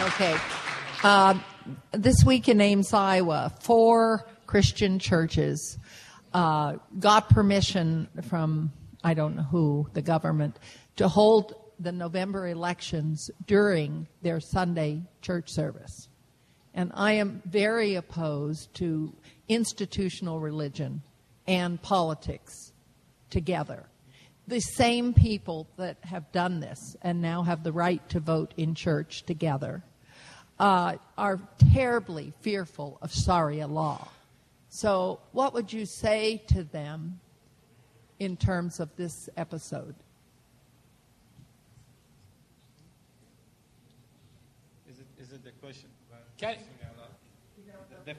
Okay. This week in Ames, Iowa, 4 Christian churches got permission from, I don't know who, the government, to hold the November elections during their Sunday church service. And I am very opposed to institutional religion and politics together. The same people that have done this and now have the right to vote in church together are terribly fearful of Sharia law. So what would you say to them in terms of this episode? Is it the question?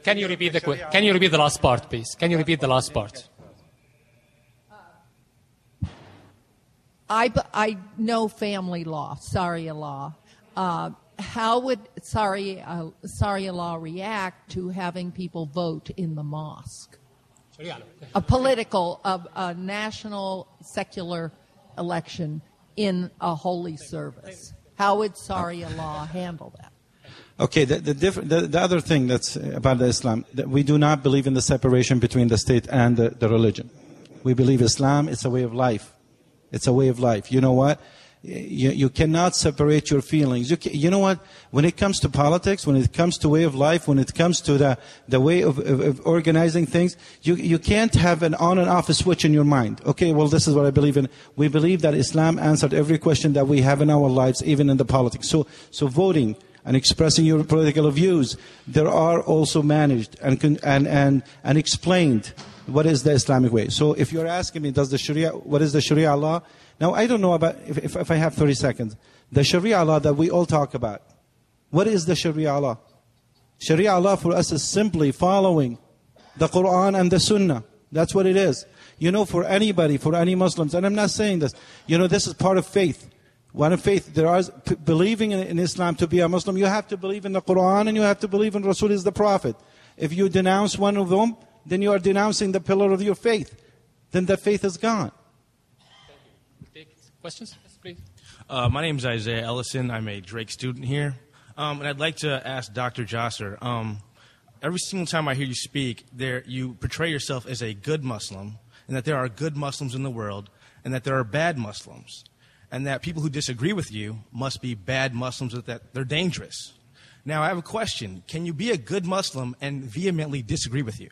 Can you repeat the question? Can you repeat the last part, please? Can you repeat the last part? I know family law, Sharia law. How would Sharia law react to having people vote in the mosque? A national secular election in a holy service. How would Sharia law handle that? Okay, the other thing that's about the Islam, that we do not believe in the separation between the state and the religion. We believe Islam is a way of life. It's a way of life. You know what? You cannot separate your feelings. You know what? When it comes to politics, when it comes to way of life, when it comes to the way of organizing things, you can't have an on and off switch in your mind. Okay, well, this is what I believe in. We believe that Islam answered every question that we have in our lives, even in the politics. So voting and expressing your political views, there are also managed and explained what is the Islamic way. So if you're asking me, what is the Sharia law? Now, I don't know about, if I have 30 seconds, the Sharia law that we all talk about. What is the Sharia law? Sharia law for us is simply following the Quran and the Sunnah. That's what it is. You know, for anybody, for any Muslims, and I'm not saying this, you know, this is part of faith. One of faith, there are believing in Islam to be a Muslim, you have to believe in the Quran and you have to believe in Rasul is the Prophet. If you denounce one of them, then you are denouncing the pillar of your faith. Then that faith is gone. Take questions, yes, please. My name is Isaiah Ellison. I'm a Drake student here. And I'd like to ask Dr. Jasser, every single time I hear you speak, you portray yourself as a good Muslim, and that there are good Muslims in the world, and that there are bad Muslims, and that people who disagree with you must be bad Muslims, that they're dangerous. Now, I have a question. Can you be a good Muslim and vehemently disagree with you?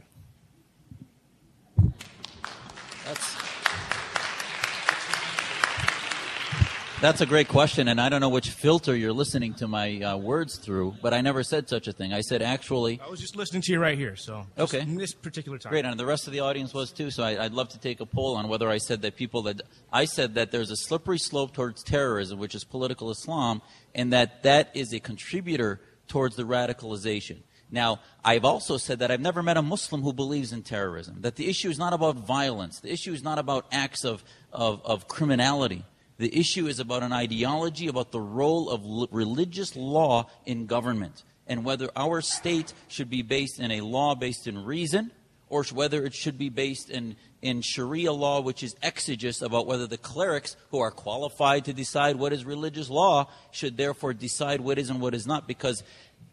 That's a great question, and I don't know which filter you're listening to my words through, but I never said such a thing. I said actually... I was just listening to you right here, so okay. In this particular time. Great, and the rest of the audience was too, so I'd love to take a poll on whether I said that I said that there's a slippery slope towards terrorism, which is political Islam, and that is a contributor towards the radicalization. Now, I've also said that I've never met a Muslim who believes in terrorism, that the issue is not about violence, the issue is not about acts of criminality. The issue is about an ideology, about the role of religious law in government, and whether our state should be based in a law based in reason, or whether it should be based in Sharia law, which is exegesis about whether the clerics who are qualified to decide what is religious law should therefore decide what is and what is not. Because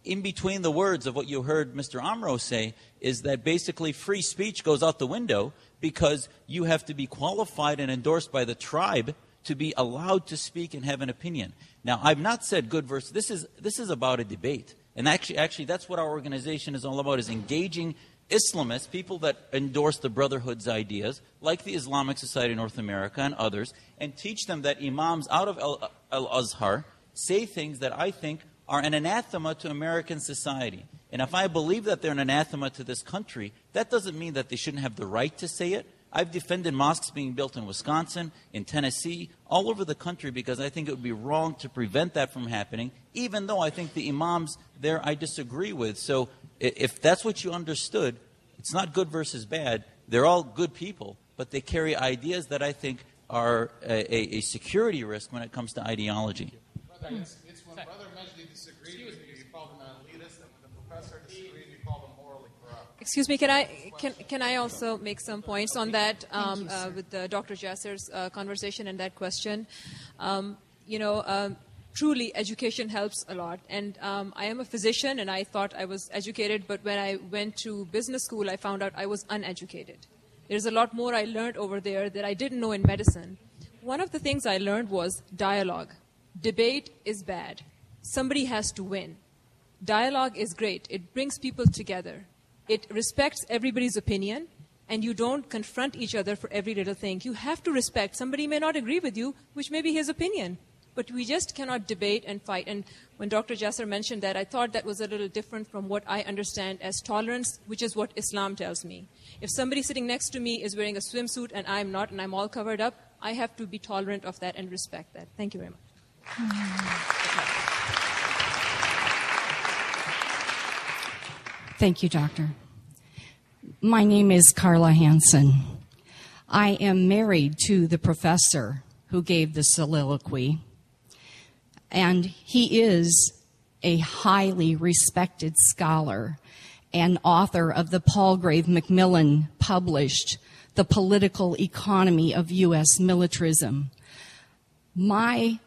in between the words of what you heard Mr. Amro say is that basically free speech goes out the window because you have to be qualified and endorsed by the tribe to be allowed to speak and have an opinion. Now, I've not said good versus... This is about a debate. And actually, that's what our organization is all about, is engaging Islamists, people that endorse the Brotherhood's ideas, like the Islamic Society of North America and others, and teach them that imams out of Al-Azhar say things that I think are an anathema to American society. And if I believe that they're an anathema to this country, that doesn't mean that they shouldn't have the right to say it. I've defended mosques being built in Wisconsin, in Tennessee, all over the country, because I think it would be wrong to prevent that from happening, even though I think the imams there I disagree with. So if that's what you understood, it's not good versus bad. They're all good people, but they carry ideas that I think are a security risk when it comes to ideology. It's when Brother Majdi disagreed with you, you called him an elitist, and when the professor disagreed, you called him morally corrupt. Excuse me, can I also make some points on that with Dr. Jasser's conversation and that question? truly education helps a lot. And I am a physician, and I thought I was educated, but when I went to business school, I found out I was uneducated. There's a lot more I learned over there that I didn't know in medicine. One of the things I learned was dialogue. Debate is bad. Somebody has to win. Dialogue is great. It brings people together. It respects everybody's opinion, and you don't confront each other for every little thing. You have to respect. Somebody may not agree with you, which may be his opinion. But we just cannot debate and fight. And when Dr. Jasser mentioned that, I thought that was a little different from what I understand as tolerance, which is what Islam tells me. If somebody sitting next to me is wearing a swimsuit and I'm not, and I'm all covered up, I have to be tolerant of that and respect that. Thank you very much. Thank you, Doctor. My name is Carla Hansen. I am married to the professor who gave the soliloquy, and he is a highly respected scholar and author of the Palgrave Macmillan published The Political Economy of U.S. Militarism. My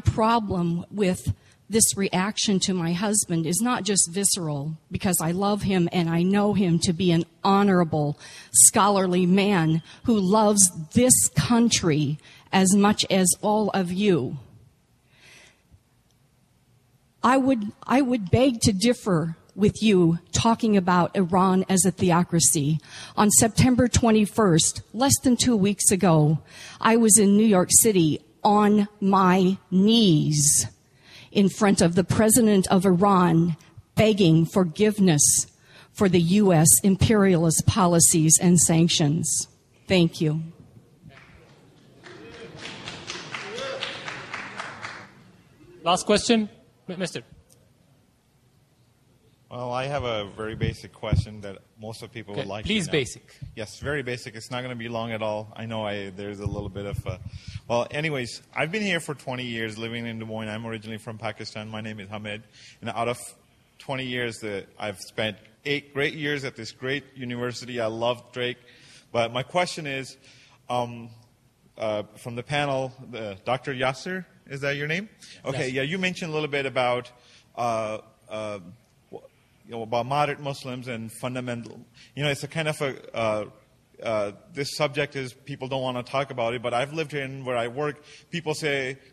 problem with this reaction to my husband is not just visceral, because I love him and I know him to be an honorable, scholarly man who loves this country as much as all of you. I would beg to differ with you talking about Iran as a theocracy. On September 21st, less than 2 weeks ago, I was in New York City on my knees in front of the president of Iran, begging forgiveness for the U.S. imperialist policies and sanctions. Thank you. Last question, Mr. Well, I have a very basic question that most of people would like to know. Please, basic. Yes, very basic. It's not going to be long at all. I know there's a little bit of well, anyways, I've been here for 20 years living in Des Moines. I'm originally from Pakistan. My name is Hamad. And out of 20 years, I've spent 8 great years at this great university. I love Drake. But my question is, from the panel, Dr. Jasser, is that your name? Okay, yes. Yeah, you mentioned a little bit about about moderate Muslims and fundamental. It's a kind of this subject is people don't want to talk about it, but I've lived here and where I work, people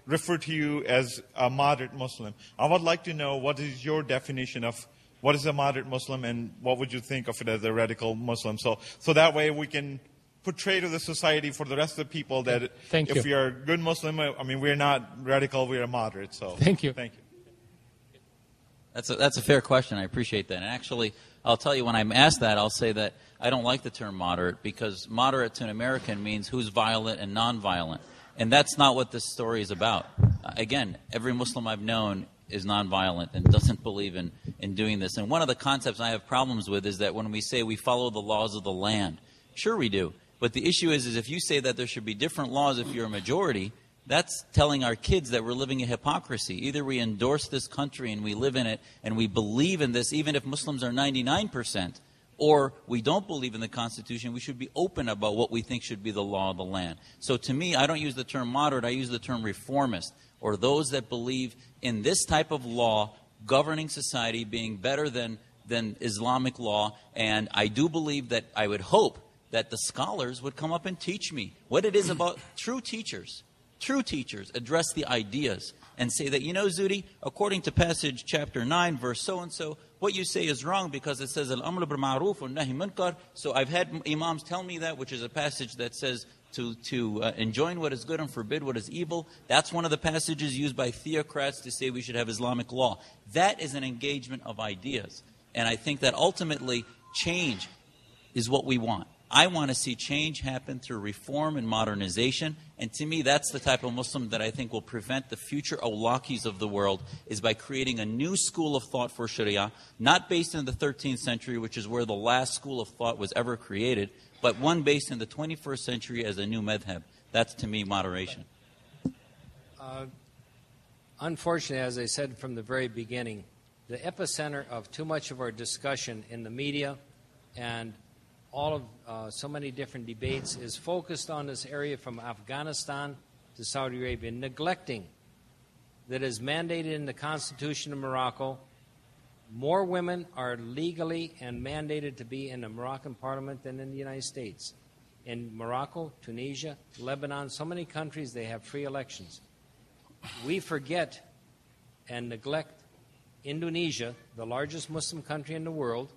refer to you as a moderate Muslim. I would like to know what is your definition of what is a moderate Muslim and what would you think of it as a radical Muslim? So that way we can portray to the society for the rest of the people that if we are a good Muslim, we're not radical, we're moderate. So Thank you. Thank you. That's a fair question. I appreciate that. And actually, I'll tell you, when I'm asked that, I'll say that I don't like the term moderate, because moderate to an American means who's violent and nonviolent. And that's not what this story is about. Again, every Muslim I've known is nonviolent and doesn't believe in doing this. And one of the concepts I have problems with is that when we say we follow the laws of the land, sure we do. But the issue is if you say that there should be different laws if you're a majority, that's telling our kids that we're living a hypocrisy. Either we endorse this country and we live in it and we believe in this, even if Muslims are 99%, or we don't believe in the Constitution. We should be open about what we think should be the law of the land. So to me, I don't use the term moderate, I use the term reformist, or those that believe in this type of law governing society being better than Islamic law. And I do believe that I would hope that the scholars would come up and teach me what it is about true teachers. True teachers address the ideas and say that, Zuhdi, according to passage chapter 9, verse so-and-so, what you say is wrong because it says al-amr bil-ma'ruf wa nahy munkar. So I've had imams tell me that, which is a passage that says to enjoin what is good and forbid what is evil. That's one of the passages used by theocrats to say we should have Islamic law. That is an engagement of ideas. And I think that ultimately change is what we want. I want to see change happen through reform and modernization. And to me, that's the type of Muslim that I think will prevent the future awlakis of the world, is by creating a new school of thought for Sharia, not based in the 13th century, which is where the last school of thought was ever created, but one based in the 21st century as a new madhab. That's, to me, moderation. Unfortunately, as I said from the very beginning, the epicenter of too much of our discussion in the media and all of so many different debates is focused on this area from Afghanistan to Saudi Arabia, neglecting that is mandated in the Constitution of Morocco. More women are legally and mandated to be in the Moroccan parliament than in the United States. In Morocco, Tunisia, Lebanon, so many countries, they have free elections. We forget and neglect Indonesia, the largest Muslim country in the world,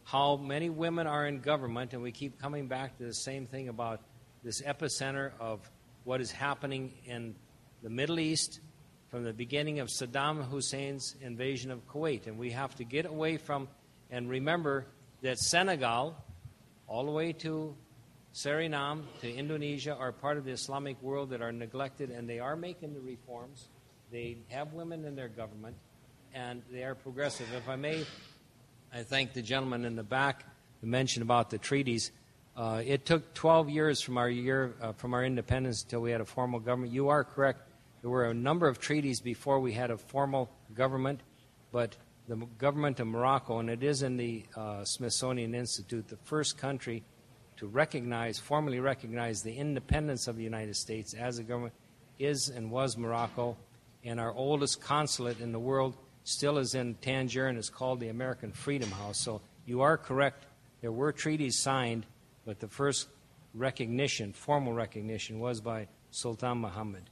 how many women are in government, and we keep coming back to the same thing about this epicenter of what is happening in the Middle East from the beginning of Saddam Hussein's invasion of Kuwait. And we have to get away from and remember that Senegal, all the way to Suriname, to Indonesia, are part of the Islamic world that are neglected, and they are making the reforms. They have women in their government, and they are progressive. If I may, I thank the gentleman in the back who mentioned about the treaties. It took 12 years from our independence until we had a formal government. You are correct. There were a number of treaties before we had a formal government, but the government of Morocco, and it is in the Smithsonian Institute, the first country to formally recognize the independence of the United States as a government is and was Morocco, and our oldest consulate in the world still is in Tangier, and it's called the American Freedom House. So you are correct. There were treaties signed, but the first recognition, formal recognition, was by Sultan Muhammad.